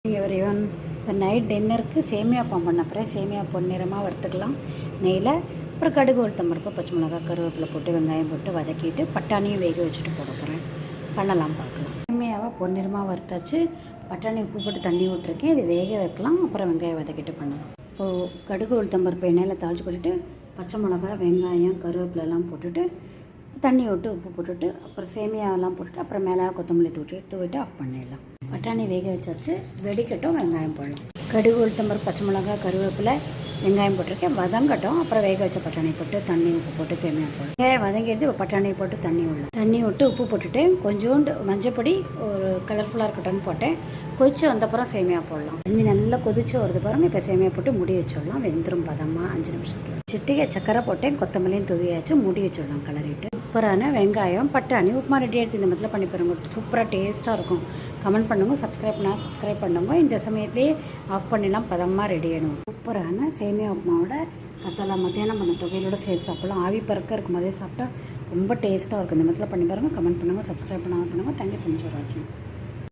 Everyone, இப்போ night டின்னருக்கு சேமியா பாம் பண்ண அப்புறம் சேமியா பொன்னிறமாக வறுத்துக்கலாம் நெய்யில். அப்புறம் கடுகு, உளுத்தம் பருப்பு, பச்சை மிளகாய், கருவேப்பிலை போட்டு வெங்காயம் போட்டு வதக்கிட்டு பட்டாணியும் வேக வச்சுட்டு போட போகிறேன். பண்ணலாம், பார்க்கலாம். சேமியாவை பொன்னிறமாக வறுத்தாச்சு. பட்டாணி உப்பு போட்டு தண்ணி விட்டுருக்கேன். இது வேக வைக்கலாம். அப்புறம் வெங்காயம் வதக்கிட்டு பண்ணலாம். இப்போது கடுகு, உளுத்தம் பருப்பு எண்ணெயில் தாளித்து போட்டுட்டு பச்சை மிளகாய், வெங்காயம், கருவேப்பிலெல்லாம் போட்டுட்டு தண்ணி விட்டு உப்பு போட்டுட்டு அப்புறம் சேமியாவெல்லாம் போட்டுட்டு அப்புறம் மேலே கொத்தமல்லி தூவிட்டு ஆஃப் பண்ணிடலாம். பட்டாணி வேக வச்சாச்சு. வெடிக்கட்டும், வெங்காயம் போடலாம். கடுகு, உளுத்தம் பருப்பு, பச்சை மிளகாய், கருவேப்பிலை, வெங்காயம் போட்டிருக்கேன். வதங்கட்டும். அப்புறம் வேக வச்ச பட்டாணி போட்டு தண்ணி உப்பு போட்டு சேமியா போடலாம். வதங்கிடுது. பட்டாணி போட்டு தண்ணி விடலாம். தண்ணி விட்டு உப்பு போட்டுட்டு கொஞ்சோண்டு மஞ்சப்பொடி ஒரு கலர்ஃபுல்லாக இருக்கட்டும்னு போட்டேன். கொதிச்சு வந்தப்புறம் சேமியா போடலாம். தண்ணி நல்லா கொதிச்சு வருது பாருங்க. இப்போ சேமியா போட்டு மூடி வச்சிடலாம். வெந்துடும் பதமாக 5 நிமிஷத்தில். சிட்டிகை சக்கரை போட்டேன். கொத்தமல்லியும் தூவியாச்சு. மூடி வச்சிடலாம் கலரிட்டு. சூப்பரான வெங்காயம் பட்டாணி உப்புமா ரெடி ஆகிடுது. இந்த மாதிரிலாம் பண்ணி பாருங்க. சூப்பராக டேஸ்ட்டாக இருக்கும். கமெண்ட் பண்ணுங்க. சப்ஸ்கிரைப் பண்ணுங்க. இந்த சமயத்துலேயே ஆஃப் பண்ணிடலாம். பதமாக ரெடி ஆகிடும். சூப்பரான சேமியா உப்புமாவோட கத்தலா மத்தியானம் பண்ண தொகையிலோட சேர்த்து சாப்பிடலாம். ஆவி பறக்க இருக்கும் போதே சாப்பிட்டா ரொம்ப டேஸ்ட்டாக இருக்கும். இந்த மாதிரிலாம் பண்ணி பாருங்கள். கமெண்ட் பண்ணுங்கள். சப்ஸ்கிரைப் பண்ணுங்கள். தேங்க்யூ ஸோ மச் ஃபார் வாட்சிங்.